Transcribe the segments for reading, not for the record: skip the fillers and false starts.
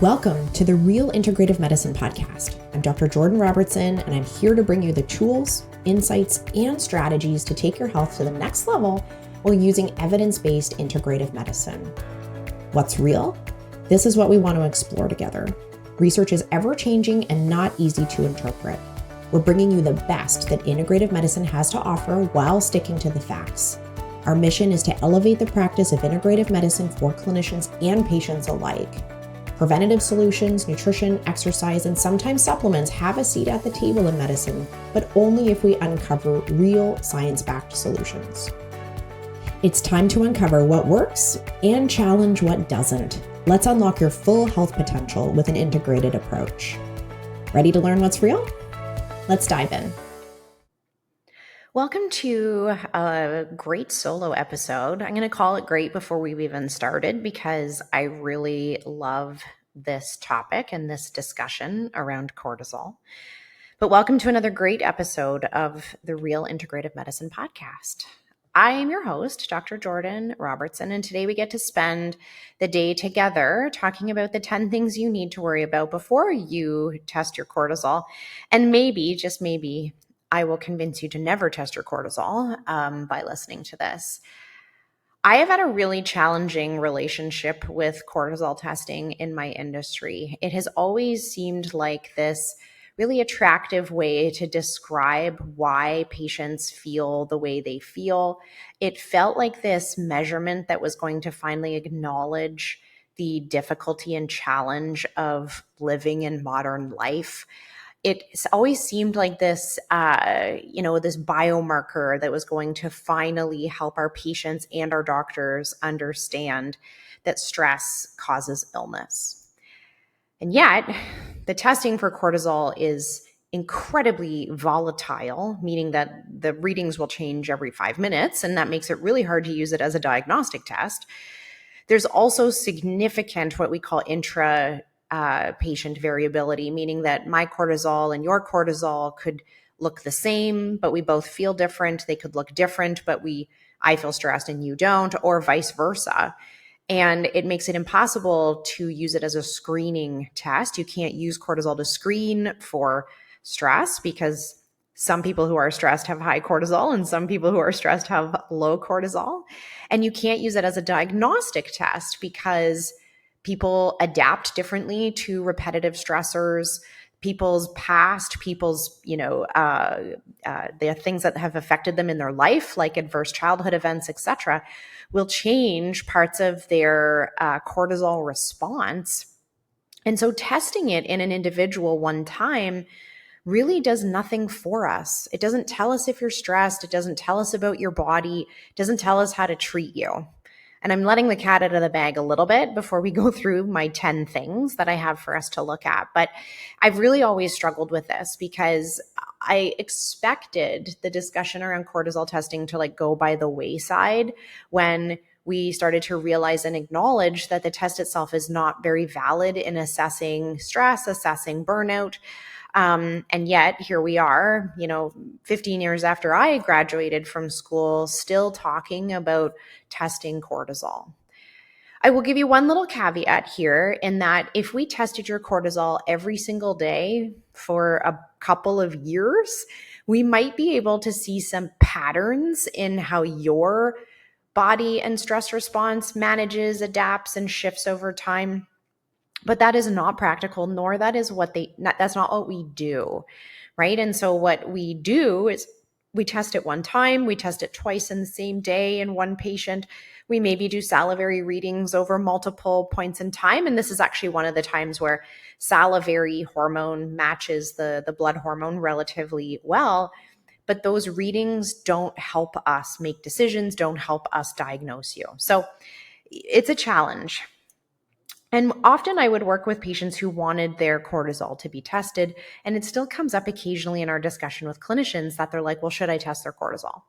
Welcome to the Real Integrative Medicine podcast. I'm Dr. Jordan Robertson, and I'm here to bring you the tools, insights, and strategies to take your health to the next level while using evidence-based integrative medicine. What's real? This is what we want to explore together. Research is ever-changing and not easy to interpret. We're bringing you the best that integrative medicine has to offer while sticking to the facts. Our mission is to elevate the practice of integrative medicine for clinicians and patients alike. Preventative solutions, nutrition, exercise, and sometimes supplements have a seat at the table in medicine, but only if we uncover real science-backed solutions. It's time to uncover what works and challenge what doesn't. Let's unlock your full health potential with an integrated approach. Ready to learn what's real? Let's dive in. Welcome to a great solo episode. I'm going to call it great before we've even started because I really love this topic and this discussion around cortisol. But welcome to another great episode of the Real Integrative Medicine podcast. I am your host, Dr. Jordan Robertson, and today we get to spend the day together talking about the 10 things you need to worry about before you test your cortisol. And maybe, just maybe, I will convince you to never test your cortisol by listening to this. I have had a really challenging relationship with cortisol testing in my industry. It has always seemed like this really attractive way to describe why patients feel the way they feel. It felt like this measurement that was going to finally acknowledge the difficulty and challenge of living in modern life. It's always seemed like this, this biomarker that was going to finally help our patients and our doctors understand that stress causes illness. And yet, the testing for cortisol is incredibly volatile, meaning that the readings will change every 5 minutes, and that makes it really hard to use it as a diagnostic test. There's also significant what we call patient variability, meaning that my cortisol and your cortisol could look the same, but we both feel different. They could look different, but I feel stressed and you don't, or vice versa. And it makes it impossible to use it as a screening test. You can't use cortisol to screen for stress because some people who are stressed have high cortisol and some people who are stressed have low cortisol. And you can't use it as a diagnostic test because people adapt differently to repetitive stressors. People's past, the things that have affected them in their life, like adverse childhood events, etc., will change parts of their cortisol response. And so testing it in an individual one time really does nothing for us. It doesn't tell us if you're stressed. It doesn't tell us about your body. It doesn't tell us how to treat you. And I'm letting the cat out of the bag a little bit before we go through my 10 things that I have for us to look at. But I've really always struggled with this because I expected the discussion around cortisol testing to go by the wayside when we started to realize and acknowledge that the test itself is not very valid in assessing stress, assessing burnout. And yet here we are, 15 years after I graduated from school, still talking about testing cortisol. I will give you one little caveat here in that if we tested your cortisol every single day for a couple of years, we might be able to see some patterns in how your body and stress response manages, adapts, and shifts over time. But that is not practical, nor that's not what we do, right? And so what we do is we test it one time, we test it twice in the same day in one patient. We maybe do salivary readings over multiple points in time. And this is actually one of the times where salivary hormone matches the blood hormone relatively well. But those readings don't help us make decisions, don't help us diagnose you. So it's a challenge. And often I would work with patients who wanted their cortisol to be tested, and it still comes up occasionally in our discussion with clinicians that they're like, well, should I test their cortisol?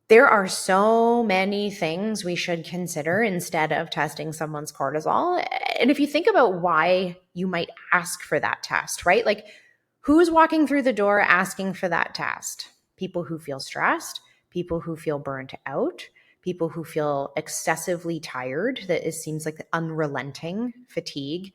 There are so many things we should consider instead of testing someone's cortisol. And if you think about why you might ask for that test, right? Like, who's walking through the door asking for that test? People who feel stressed, people who feel burnt out, people who feel excessively tired, that it seems like unrelenting fatigue,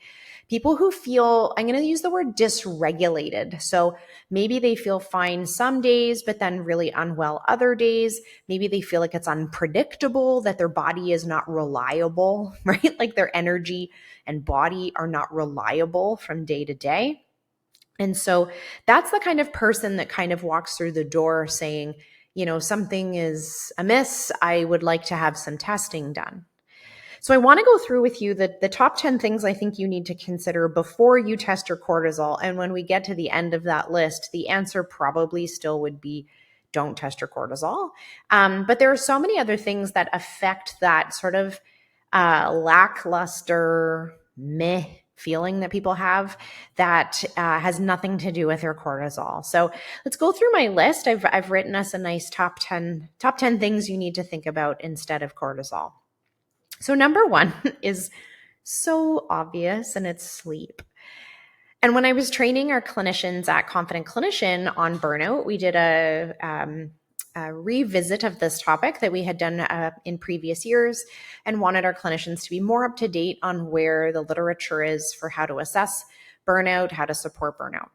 people who feel, I'm going to use the word dysregulated. So maybe they feel fine some days, but then really unwell other days. Maybe they feel like it's unpredictable, that their body is not reliable, right? Like their energy and body are not reliable from day to day. And so that's the kind of person that kind of walks through the door saying, something is amiss. I would like to have some testing done. So I want to go through with you the top 10 things I think you need to consider before you test your cortisol. And when we get to the end of that list, the answer probably still would be don't test your cortisol. But there are so many other things that affect that sort of lackluster, meh feeling that people have that has nothing to do with their cortisol. So let's go through my list. I've written us a nice top 10 things you need to think about instead of cortisol. So number one is so obvious, and it's sleep. And when I was training our clinicians at Confident Clinician on burnout, we did a revisit of this topic that we had done in previous years and wanted our clinicians to be more up to date on where the literature is for how to assess burnout, how to support burnout.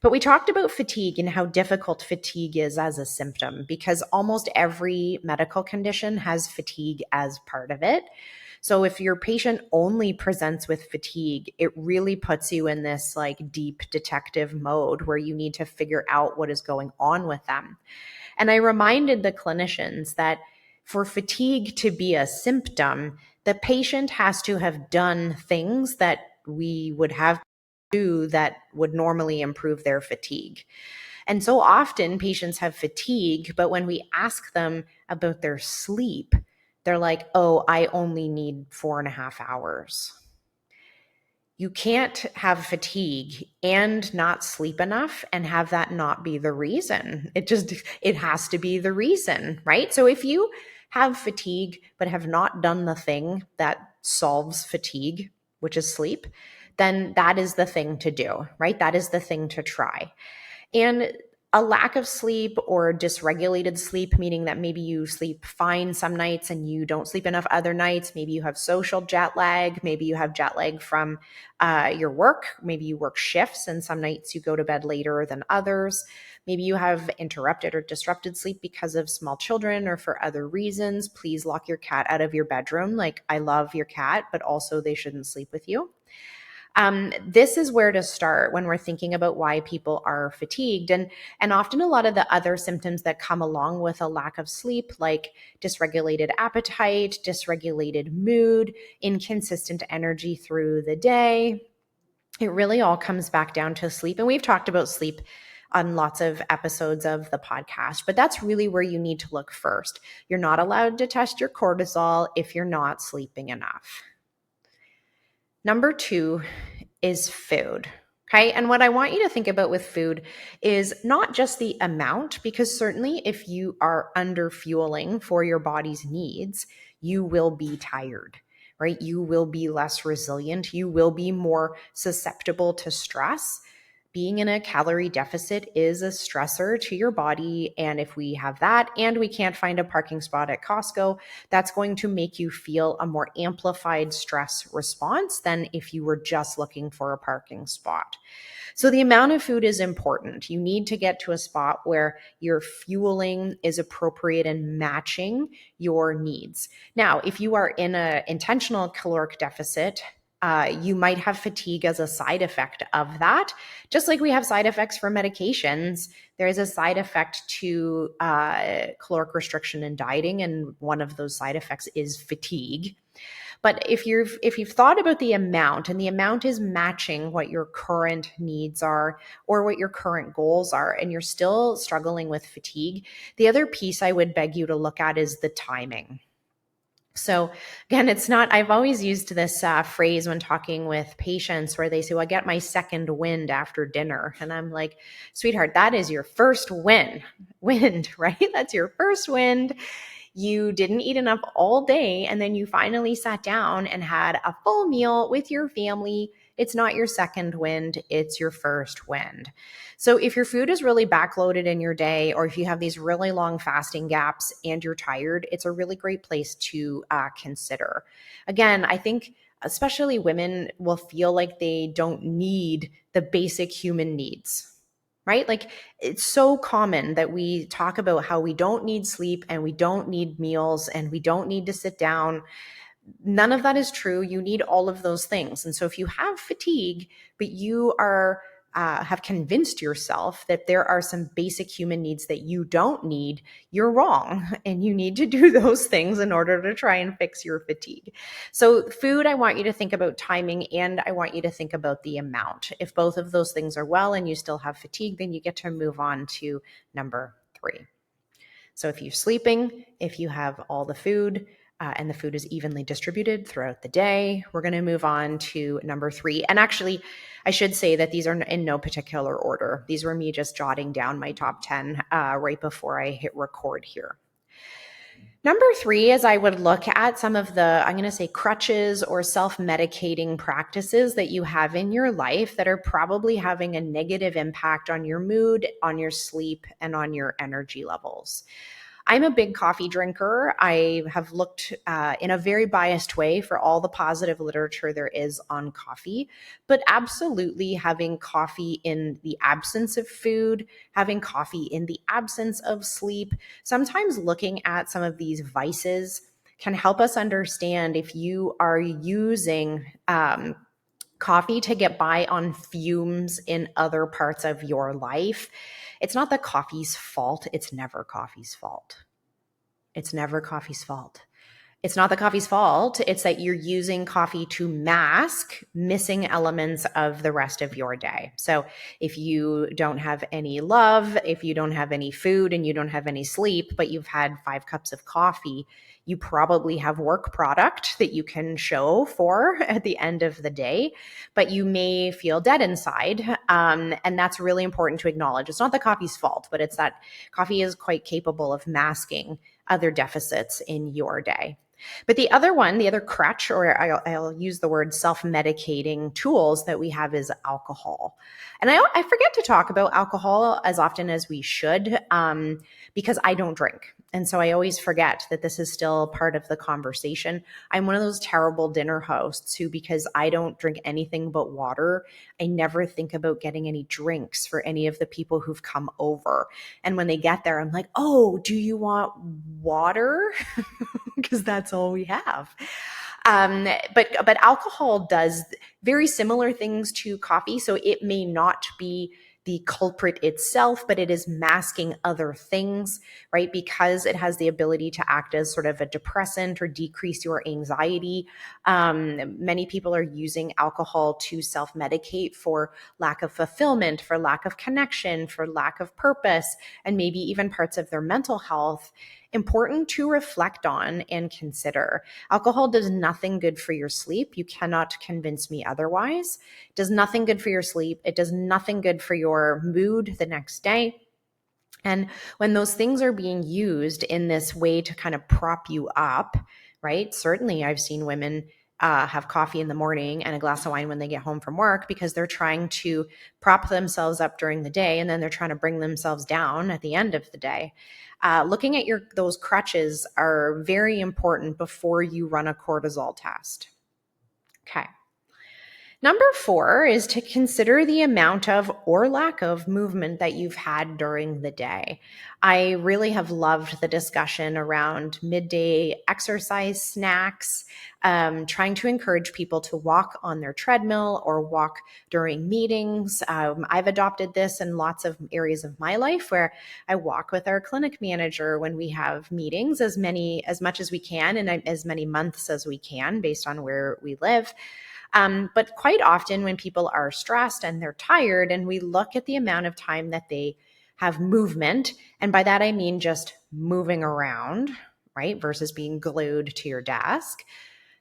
But we talked about fatigue and how difficult fatigue is as a symptom, because almost every medical condition has fatigue as part of it. So if your patient only presents with fatigue, it really puts you in this like deep detective mode where you need to figure out what is going on with them. And I reminded the clinicians that for fatigue to be a symptom, the patient has to have done things that we would have do that would normally improve their fatigue. And so often patients have fatigue, but when we ask them about their sleep, they're like, oh, I only need 4.5 hours. You can't have fatigue and not sleep enough and have that not be the reason. It has to be the reason, right? So if you have fatigue but have not done the thing that solves fatigue, which is sleep, then that is the thing to do, right? That is the thing to try. And a lack of sleep or dysregulated sleep, meaning that maybe you sleep fine some nights and you don't sleep enough other nights. Maybe you have social jet lag. Maybe you have jet lag from your work. Maybe you work shifts and some nights you go to bed later than others. Maybe you have interrupted or disrupted sleep because of small children or for other reasons. Please lock your cat out of your bedroom. Like, I love your cat, but also they shouldn't sleep with you. This is where to start when we're thinking about why people are fatigued. And often a lot of the other symptoms that come along with a lack of sleep, like dysregulated appetite, dysregulated mood, inconsistent energy through the day, it really all comes back down to sleep. And we've talked about sleep on lots of episodes of the podcast, but that's really where you need to look first. You're not allowed to test your cortisol if you're not sleeping enough. Number 2 is food. Okay. And what I want you to think about with food is not just the amount, because certainly if you are under fueling for your body's needs, you will be tired, right? You will be less resilient. You will be more susceptible to stress. Being in a calorie deficit is a stressor to your body. And if we have that and we can't find a parking spot at Costco, that's going to make you feel a more amplified stress response than if you were just looking for a parking spot. So the amount of food is important. You need to get to a spot where your fueling is appropriate and matching your needs. Now, if you are in an intentional caloric deficit, you might have fatigue as a side effect of that. Just like we have side effects for medications, there is a side effect to caloric restriction and dieting, and one of those side effects is fatigue. But if you've thought about the amount, and the amount is matching what your current needs are or what your current goals are, and you're still struggling with fatigue, the other piece I would beg you to look at is the timing. So again, I've always used this phrase when talking with patients where they say, well, I get my second wind after dinner. And I'm like, sweetheart, that is your first wind, right? That's your first wind. you didn't eat enough all day, and then you finally sat down and had a full meal with your family. It's not your second wind, it's your first wind. So if your food is really backloaded in your day, or if you have these really long fasting gaps and you're tired, it's a really great place to consider. Again, I think especially women will feel like they don't need the basic human needs, right? Like, it's so common that we talk about how we don't need sleep and we don't need meals and we don't need to sit down. None of that is true. You need all of those things. And so if you have fatigue, but you are have convinced yourself that there are some basic human needs that you don't need, you're wrong. And you need to do those things in order to try and fix your fatigue. So food, I want you to think about timing, and I want you to think about the amount. If both of those things are well and you still have fatigue, then you get to move on to number 3. So if you're sleeping, if you have all the food, and the food is evenly distributed throughout the day, we're going to move on to number 3. And actually, I should say that these are in no particular order. These were me just jotting down my top 10 right before I hit record here. Number 3 is I would look at some of the, I'm going to say, crutches or self-medicating practices that you have in your life that are probably having a negative impact on your mood, on your sleep, and on your energy levels. I'm a big coffee drinker. I have looked in a very biased way for all the positive literature there is on coffee, but absolutely having coffee in the absence of food, having coffee in the absence of sleep, sometimes looking at some of these vices can help us understand if you are using coffee to get by on fumes in other parts of your life. It's not the coffee's fault. It's never coffee's fault. It's never coffee's fault. It's not the coffee's fault. It's that you're using coffee to mask missing elements of the rest of your day. So if you don't have any love, if you don't have any food, and you don't have any sleep, but you've had 5 cups of coffee, you probably have work product that you can show for at the end of the day, but you may feel dead inside. And that's really important to acknowledge. It's not the coffee's fault, but it's that coffee is quite capable of masking other deficits in your day. But the other one, the other crutch, or I'll use the word self-medicating tools that we have, is alcohol. And I forget to talk about alcohol as often as we should because I don't drink. And so I always forget that this is still part of the conversation. I'm one of those terrible dinner hosts who, because I don't drink anything but water, I never think about getting any drinks for any of the people who've come over. And when they get there, I'm like, oh, do you want water? Because that's all we have. But alcohol does very similar things to coffee. So it may not be the culprit itself, but it is masking other things, right? Because it has the ability to act as sort of a depressant or decrease your anxiety. Many people are using alcohol to self-medicate for lack of fulfillment, for lack of connection, for lack of purpose, and maybe even parts of their mental health. Important to reflect on and consider. Alcohol does nothing good for your sleep. You cannot convince me otherwise. It does nothing good for your sleep. It does nothing good for your mood the next day. And when those things are being used in this way to kind of prop you up, right? Certainly I've seen women have coffee in the morning and a glass of wine when they get home from work because they're trying to prop themselves up during the day, and then they're trying to bring themselves down at the end of the day. Looking at those crutches are very important before you run a cortisol test. Okay. Number 4 is to consider the amount of or lack of movement that you've had during the day. I really have loved the discussion around midday exercise snacks, trying to encourage people to walk on their treadmill or walk during meetings. I've adopted this in lots of areas of my life where I walk with our clinic manager when we have meetings as much as we can and as many months as we can based on where we live. But quite often when people are stressed and they're tired, and we look at the amount of time that they have movement, and by that I mean just moving around, right, versus being glued to your desk.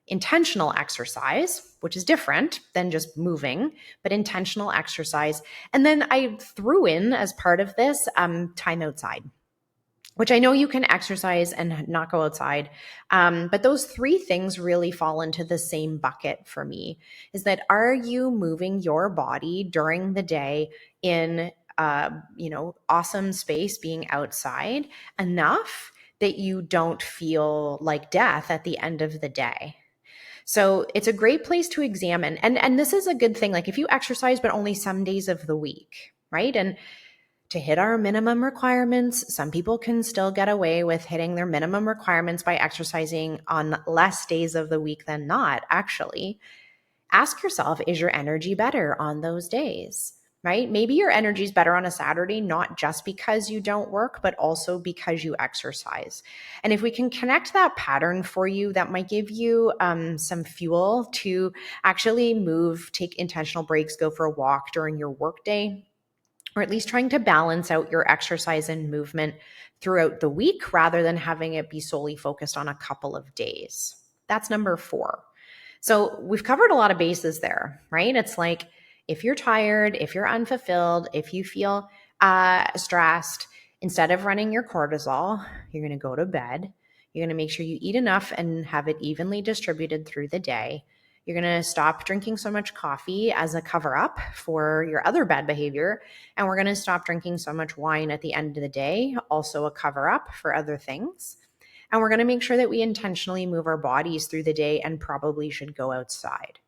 Intentional exercise, which is different than just moving, but intentional exercise. And then I threw in, as part of this, time outside. which I know you can exercise and not go outside. But those three things really fall into the same bucket for me, is that are you moving your body during the day in, awesome space, being outside enough that you don't feel like death at the end of the day? So it's a great place to examine. And this is a good thing. Like if you exercise, but only some days of the week, right? And to hit our minimum requirements, some people can still get away with hitting their minimum requirements by exercising on less days of the week than not, actually. Ask yourself, is your energy better on those days? Right? Maybe your energy is better on a Saturday, not just because you don't work, but also because you exercise. And if we can connect that pattern for you, that might give you some fuel to actually move, take intentional breaks, go for a walk during your workday, or at least trying to balance out your exercise and movement throughout the week rather than having it be solely focused on a couple of days. That's number 4. So we've covered a lot of bases there, right? It's like if you're tired, if you're unfulfilled, if you feel stressed, instead of running your cortisol, you're going to go to bed. You're going to make sure you eat enough and have it evenly distributed through the day. You're going to stop drinking so much coffee as a cover up for your other bad behavior. And we're going to stop drinking so much wine at the end of the day, also a cover up for other things. And we're going to make sure that we intentionally move our bodies through the day and probably should go outside.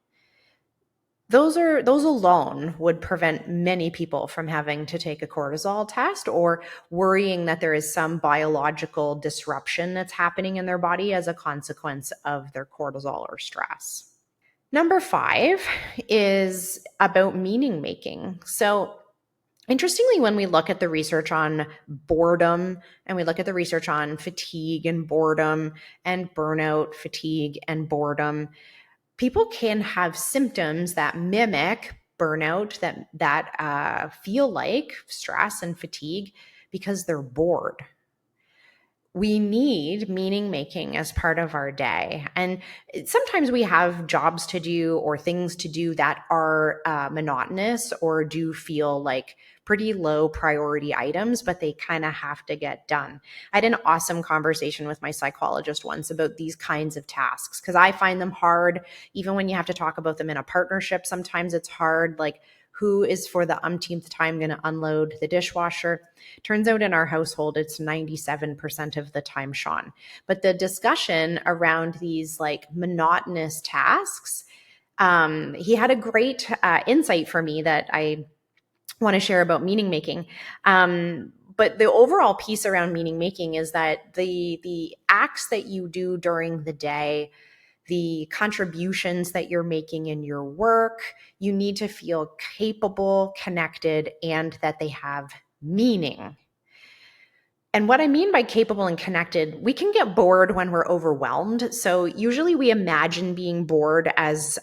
Those alone would prevent many people from having to take a cortisol test or worrying that there is some biological disruption that's happening in their body as a consequence of their cortisol or stress. Number 5 is about meaning making. So interestingly, when we look at the research on boredom and we look at the research on fatigue and boredom and burnout, fatigue and boredom, people can have symptoms that mimic burnout, that feel like stress and fatigue because they're bored. We need meaning making as part of our day. And sometimes we have jobs to do or things to do that are monotonous or do feel like pretty low priority items, but they kind of have to get done. I had an awesome conversation with my psychologist once about these kinds of tasks because I find them hard. Even when you have to talk about them in a partnership, sometimes it's hard. Like, who is for the umpteenth time going to unload the dishwasher? Turns out in our household, it's 97% of the time Sean. But the discussion around these like monotonous tasks, he had a great insight for me that I want to share about meaning making. But the overall piece around meaning making is that the acts that you do during the day, the contributions that you're making in your work, you need to feel capable, connected, and that they have meaning. And what I mean by capable and connected, we can get bored when we're overwhelmed. So usually we imagine being bored as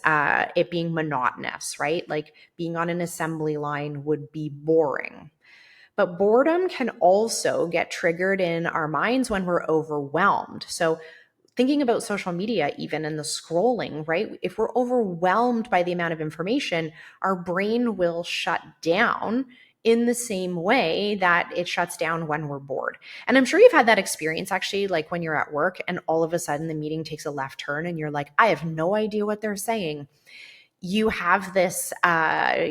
it being monotonous, right? Like being on an assembly line would be boring. But boredom can also get triggered in our minds when we're overwhelmed. So thinking about social media, even and the scrolling, right? If we're overwhelmed by the amount of information, our brain will shut down in the same way that it shuts down when we're bored. And I'm sure you've had that experience actually, like when you're at work and all of a sudden the meeting takes a left turn and you're like, I have no idea what they're saying. You have this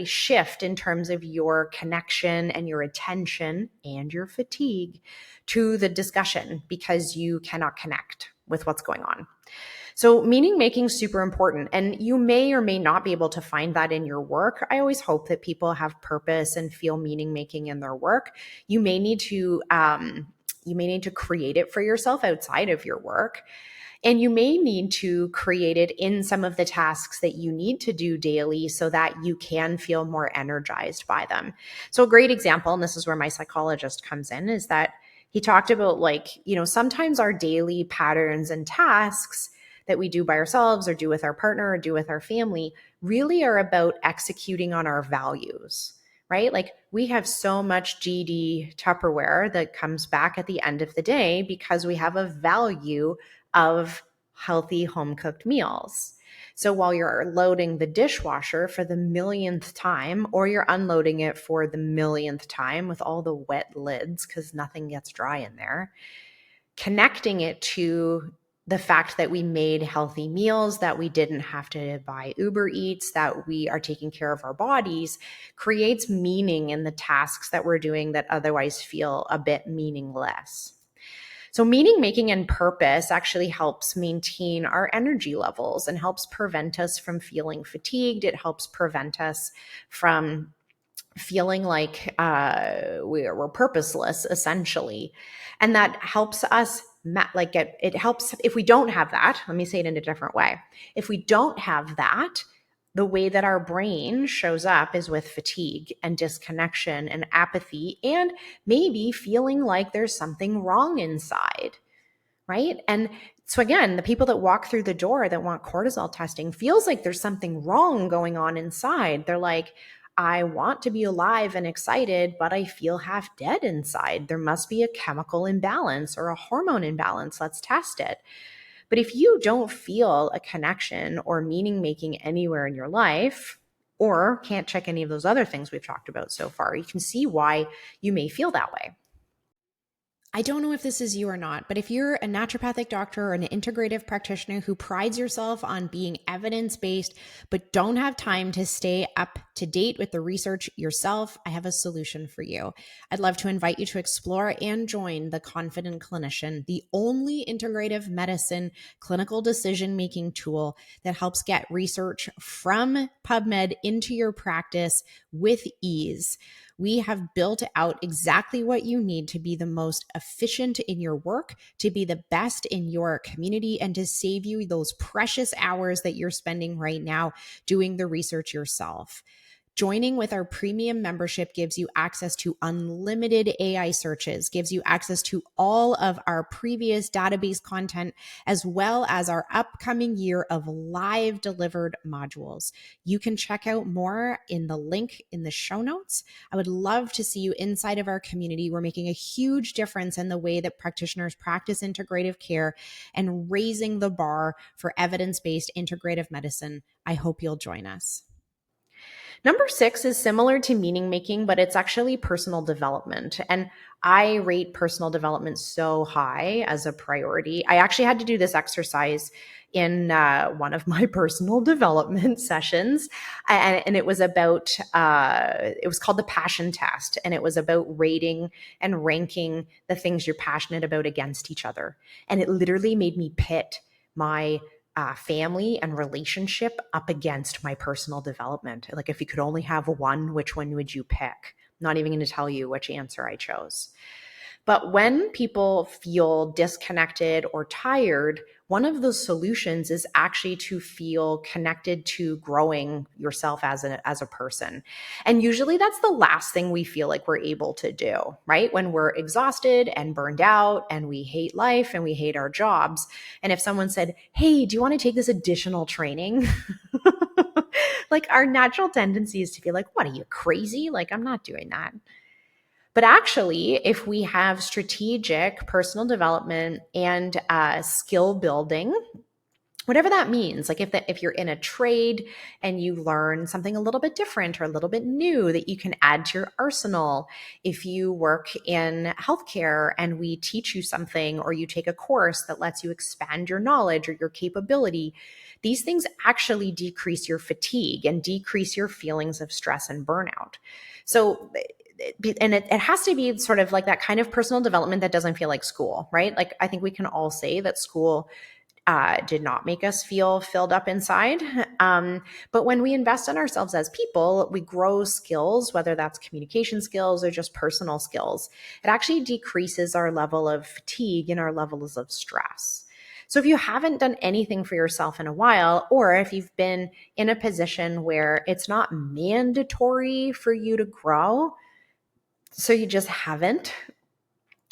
shift in terms of your connection and your attention and your fatigue to the discussion because you cannot connect with what's going on. So meaning making is super important. And you may or may not be able to find that in your work. I always hope that people have purpose and feel meaning making in their work. You may need to create it for yourself outside of your work. And you may need to create it in some of the tasks that you need to do daily so that you can feel more energized by them. So a great example, and this is where my psychologist comes in, is that he talked about sometimes our daily patterns and tasks that we do by ourselves or do with our partner or do with our family really are about executing on our values, right? Like we have so much GD Tupperware that comes back at the end of the day because we have a value of healthy home cooked meals. So while you're loading the dishwasher for the millionth time, or you're unloading it for the millionth time with all the wet lids because nothing gets dry in there, connecting it to the fact that we made healthy meals, that we didn't have to buy Uber Eats, that we are taking care of our bodies, creates meaning in the tasks that we're doing that otherwise feel a bit meaningless. So meaning making and purpose actually helps maintain our energy levels and helps prevent us from feeling fatigued. It helps prevent us from feeling like we're purposeless, essentially. And that helps us it helps if we don't have that. Let me say it in a different way. If we don't have that, the way that our brain shows up is with fatigue and disconnection and apathy, and maybe feeling like there's something wrong inside, right? And so again, the people that walk through the door that want cortisol testing feels like there's something wrong going on inside. They're like, I want to be alive and excited, but I feel half dead inside. There must be a chemical imbalance or a hormone imbalance. Let's test it. But if you don't feel a connection or meaning making anywhere in your life, or can't check any of those other things we've talked about so far, you can see why you may feel that way. I don't know if this is you or not, but if you're a naturopathic doctor or an integrative practitioner who prides yourself on being evidence-based, but don't have time to stay up to date with the research yourself, I have a solution for you. I'd love to invite you to explore and join the Confident Clinician, the only integrative medicine clinical decision-making tool that helps get research from PubMed into your practice with ease. We have built out exactly what you need to be the most efficient in your work, to be the best in your community, and to save you those precious hours that you're spending right now doing the research yourself. Joining with our premium membership gives you access to unlimited AI searches, gives you access to all of our previous database content, as well as our upcoming year of live delivered modules. You can check out more in the link in the show notes. I would love to see you inside of our community. We're making a huge difference in the way that practitioners practice integrative care and raising the bar for evidence-based integrative medicine. I hope you'll join us. Number 6 is similar to meaning making, but it's actually personal development. And I rate personal development so high as a priority. I actually had to do this exercise in one of my personal development sessions. And it was about, it was called the passion test. And it was about rating and ranking the things you're passionate about against each other. And it literally made me pit my family and relationship up against my personal development. Like, if you could only have one, which one would you pick? I'm not even going to tell you which answer I chose. But when people feel disconnected or tired, one of the solutions is actually to feel connected to growing yourself as a person. And usually that's the last thing we feel like we're able to do, right? When we're exhausted and burned out and we hate life and we hate our jobs. And if someone said, hey, do you want to take this additional training? Like, our natural tendency is to feel like, what, are you crazy? Like, I'm not doing that. But actually, if we have strategic personal development and skill building, whatever that means, like if you're in a trade and you learn something a little bit different or a little bit new that you can add to your arsenal, if you work in healthcare and we teach you something, or you take a course that lets you expand your knowledge or your capability, these things actually decrease your fatigue and decrease your feelings of stress and burnout. So, and it has to be sort of like that kind of personal development that doesn't feel like school, right? Like, I think we can all say that school did not make us feel filled up inside. But when we invest in ourselves as people, we grow skills, whether that's communication skills or just personal skills. It actually decreases our level of fatigue and our levels of stress. So if you haven't done anything for yourself in a while, or if you've been in a position where it's not mandatory for you to grow, so you just haven't,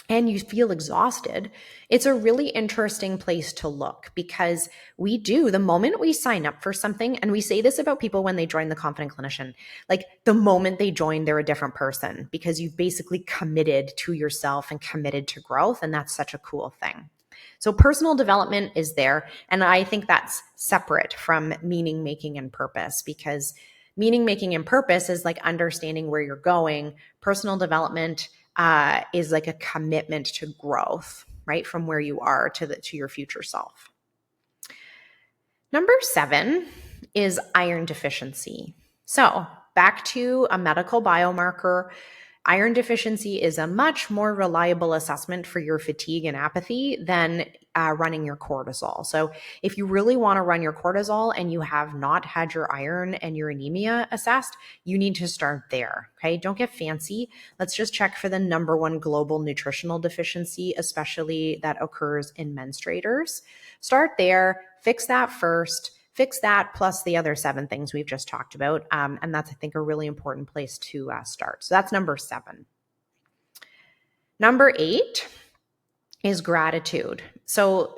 and you feel exhausted, it's a really interesting place to look, because the moment we sign up for something, and we say this about people when they join the Confident Clinician, like the moment they join, they're a different person, because you've basically committed to yourself and committed to growth. And that's such a cool thing. So personal development is there. And I think that's separate from meaning making and purpose, because meaning making and purpose is like understanding where you're going. Personal development is like a commitment to growth, right? From where you are to your future self. Number 7 is iron deficiency. So back to a medical biomarker. Iron deficiency is a much more reliable assessment for your fatigue and apathy than running your cortisol. So if you really want to run your cortisol and you have not had your iron and your anemia assessed, you need to start there. Okay. Don't get fancy. Let's just check for the number 1 global nutritional deficiency, especially that occurs in menstruators. Start there, fix that first. Fix that plus the other 7 things we've just talked about. And that's, I think, a really important place to start. So that's number 7. Number 8 is gratitude. So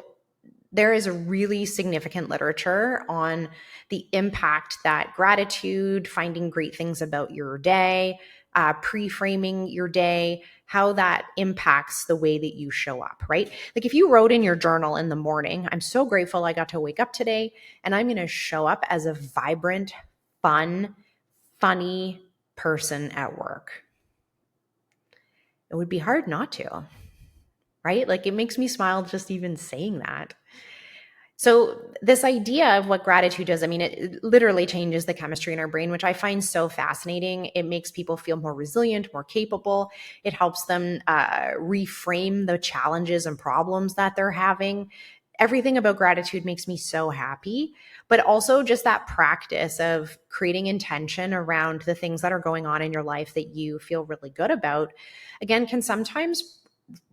there is a really significant literature on the impact that gratitude, finding great things about your day, pre-framing your day, how that impacts the way that you show up, right? Like if you wrote in your journal in the morning, I'm so grateful I got to wake up today, and I'm going to show up as a vibrant, fun, funny person at work. It would be hard not to, right? Like it makes me smile just even saying that. So this idea of what gratitude does, I mean, it literally changes the chemistry in our brain, which I find so fascinating. It makes people feel more resilient, more capable. It helps them reframe the challenges and problems that they're having. Everything about gratitude makes me so happy, but also just that practice of creating intention around the things that are going on in your life that you feel really good about, again, can sometimes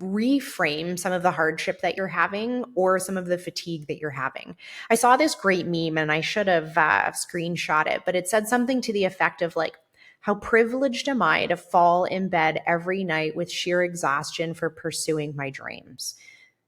reframe some of the hardship that you're having or some of the fatigue that you're having. I saw this great meme and I should have screenshot it, but it said something to the effect of like, how privileged am I to fall in bed every night with sheer exhaustion for pursuing my dreams?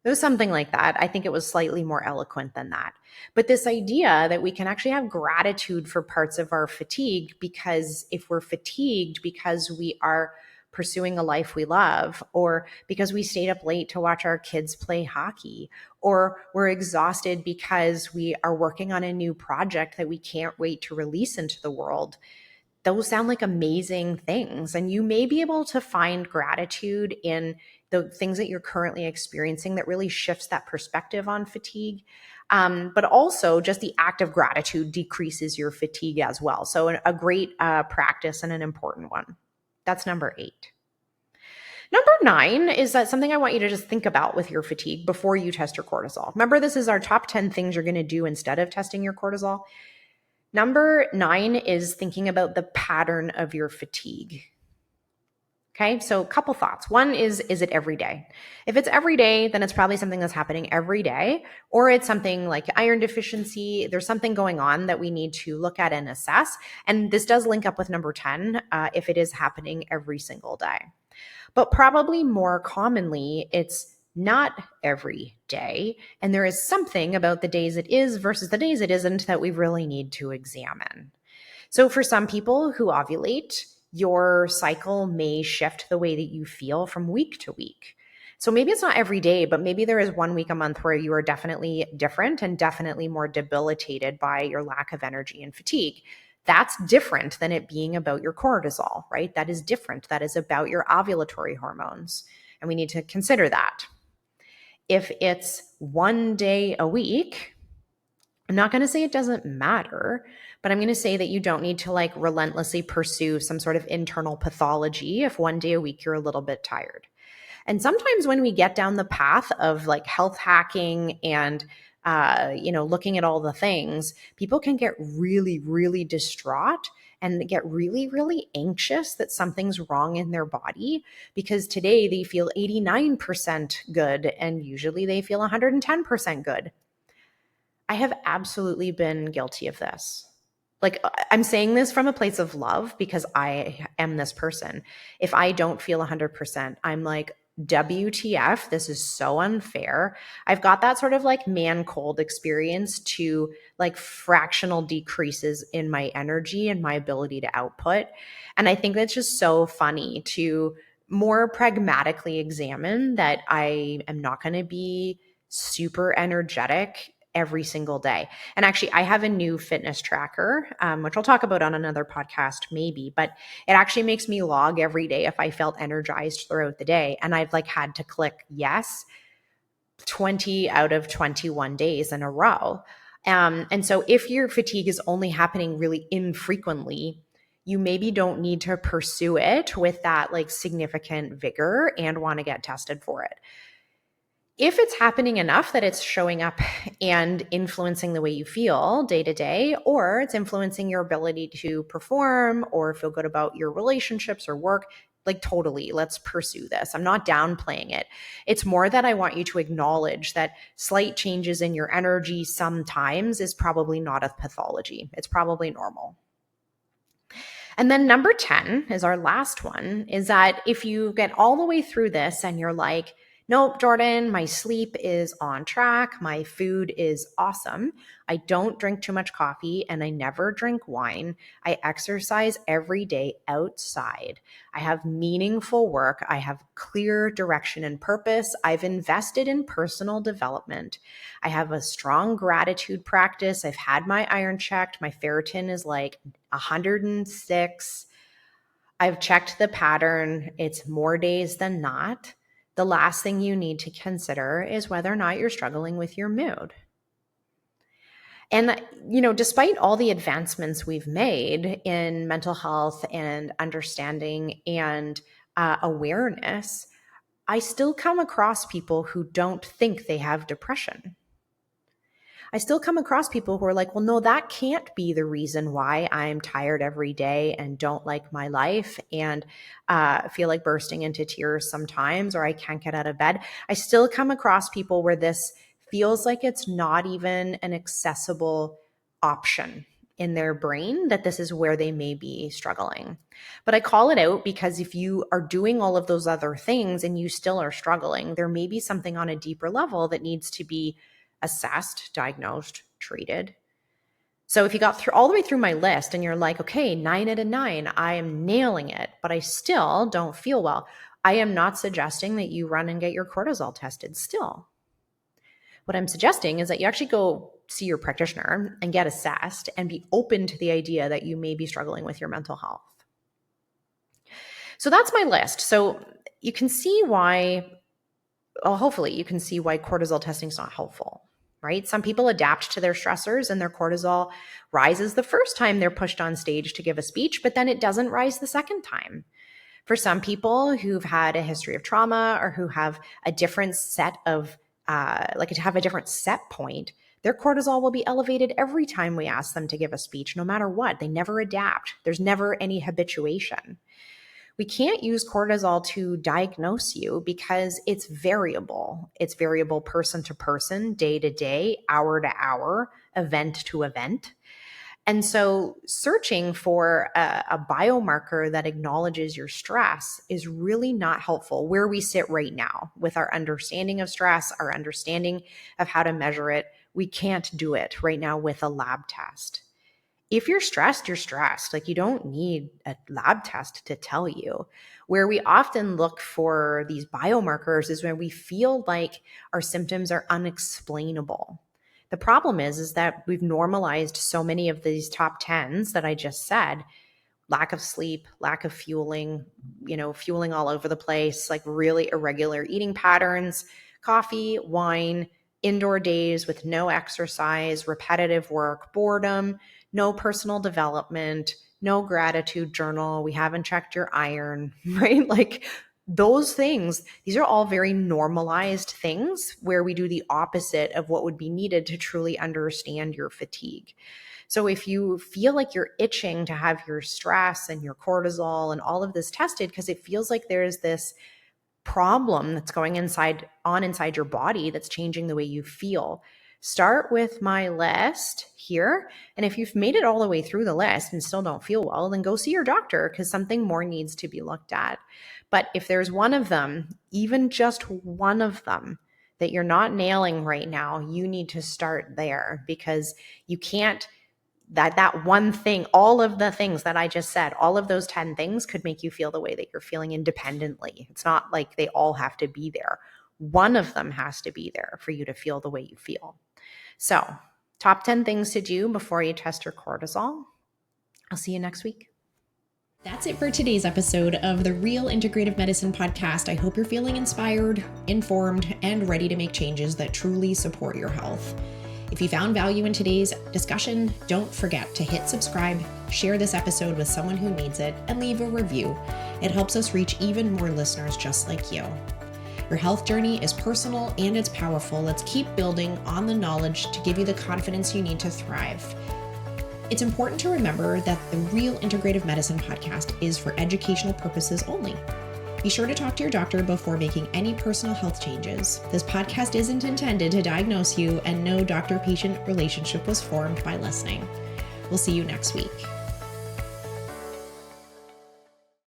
It was something like that. I think it was slightly more eloquent than that. But this idea that we can actually have gratitude for parts of our fatigue, because if we're fatigued because we are pursuing a life we love, or because we stayed up late to watch our kids play hockey, or we're exhausted because we are working on a new project that we can't wait to release into the world, those sound like amazing things. And you may be able to find gratitude in the things that you're currently experiencing that really shifts that perspective on fatigue. But also just the act of gratitude decreases your fatigue as well. So a great practice and an important one. That's number 8. Number 9 is that something I want you to just think about with your fatigue before you test your cortisol. Remember, this is our top 10 things you're going to do instead of testing your cortisol. Number 9 is thinking about the pattern of your fatigue. Okay, so a couple thoughts. One is it every day? If it's every day, then it's probably something that's happening every day, or it's something like iron deficiency. There's something going on that we need to look at and assess. And this does link up with number 10 if it is happening every single day. But probably more commonly, it's not every day. And there is something about the days it is versus the days it isn't that we really need to examine. So for some people who ovulate, your cycle may shift the way that you feel from week to week. So maybe it's not every day, but maybe there is 1 week a month where you are definitely different and definitely more debilitated by your lack of energy and fatigue. That's different than it being about your cortisol, right? That is different. That is about your ovulatory hormones. And we need to consider that. If it's 1 day a week, I'm not going to say it doesn't matter, but I'm going to say that you don't need to like relentlessly pursue some sort of internal pathology if 1 day a week you're a little bit tired. And sometimes when we get down the path of like health hacking and looking at all the things, people can get really, really distraught and get really, really anxious that something's wrong in their body because today they feel 89% good and usually they feel 110% good. I have absolutely been guilty of this. Like, I'm saying this from a place of love because I am this person. If I don't feel 100%, I'm like, WTF, this is so unfair. I've got that sort of like man cold experience to like fractional decreases in my energy and my ability to output. And I think that's just so funny to more pragmatically examine that I am not going to be super energetic every single day. And actually, I have a new fitness tracker, which I'll talk about on another podcast maybe, but it actually makes me log every day if I felt energized throughout the day. And I've like had to click yes 20 out of 21 days in a row. And so if your fatigue is only happening really infrequently, you maybe don't need to pursue it with that like significant vigor and want to get tested for it. If it's happening enough that it's showing up and influencing the way you feel day to day, or it's influencing your ability to perform or feel good about your relationships or work, like totally, let's pursue this. I'm not downplaying it. It's more that I want you to acknowledge that slight changes in your energy sometimes is probably not a pathology. It's probably normal. And then number 10 is our last one, is that if you get all the way through this and you're like, nope, Jordan, my sleep is on track. My food is awesome. I don't drink too much coffee and I never drink wine. I exercise every day outside. I have meaningful work. I have clear direction and purpose. I've invested in personal development. I have a strong gratitude practice. I've had my iron checked. My ferritin is like 106. I've checked the pattern. It's more days than not. The last thing you need to consider is whether or not you're struggling with your mood. And, despite all the advancements we've made in mental health and understanding and awareness, I still come across people who don't think they have depression. I still come across people who are like, well, no, that can't be the reason why I'm tired every day and don't like my life and feel like bursting into tears sometimes, or I can't get out of bed. I still come across people where this feels like it's not even an accessible option in their brain, that this is where they may be struggling. But I call it out because if you are doing all of those other things and you still are struggling, there may be something on a deeper level that needs to be assessed, diagnosed, treated. So if you got through all the way through my list and you're like, okay, 9 out of 9, I am nailing it, but I still don't feel well, I am not suggesting that you run and get your cortisol tested still. What I'm suggesting is that you actually go see your practitioner and get assessed and be open to the idea that you may be struggling with your mental health. So that's my list. So you can see why, well, hopefully you can see why cortisol testing is not helpful. Right? Some people adapt to their stressors and their cortisol rises the first time they're pushed on stage to give a speech, but then it doesn't rise the second time. For some people who've had a history of trauma or who have a different set of, have a different set point, their cortisol will be elevated every time we ask them to give a speech, no matter what. They never adapt. There's never any habituation. We can't use cortisol to diagnose you because it's variable. It's variable person to person, day to day, hour to hour, event to event. And so searching for a biomarker that acknowledges your stress is really not helpful where we sit right now with our understanding of stress, our understanding of how to measure it. We can't do it right now with a lab test. If you're stressed, you're stressed. Like, you don't need a lab test to tell you. Where we often look for these biomarkers is when we feel like our symptoms are unexplainable. The problem is that we've normalized so many of these top 10s that I just said: lack of sleep, lack of fueling, fueling all over the place, like really irregular eating patterns, coffee, wine, indoor days with no exercise, repetitive work, boredom, no personal development, no gratitude journal. We haven't checked your iron, right? Like those things, these are all very normalized things where we do the opposite of what would be needed to truly understand your fatigue. So if you feel like you're itching to have your stress and your cortisol and all of this tested because it feels like there's this problem that's going inside your body that's changing the way you feel, start with my list here. And if you've made it all the way through the list and still don't feel well, then go see your doctor because something more needs to be looked at. But if there's one of them, even just one of them, that you're not nailing right now, you need to start there, because you can't, that one thing, all of the things that I just said, all of those 10 things could make you feel the way that you're feeling independently. It's not like they all have to be there. One of them has to be there for you to feel the way you feel. So, top 10 things to do before you test your cortisol. I'll see you next week. That's it for today's episode of the Real Integrative Medicine podcast. I hope you're feeling inspired, informed, and ready to make changes that truly support your health. If you found value in today's discussion, don't forget to hit subscribe, share this episode with someone who needs it, and leave a review. It helps us reach even more listeners just like you. Your health journey is personal and it's powerful. Let's keep building on the knowledge to give you the confidence you need to thrive. It's important to remember that the Real Integrative Medicine podcast is for educational purposes only. Be sure to talk to your doctor before making any personal health changes. This podcast isn't intended to diagnose you, and no doctor-patient relationship was formed by listening. We'll see you next week.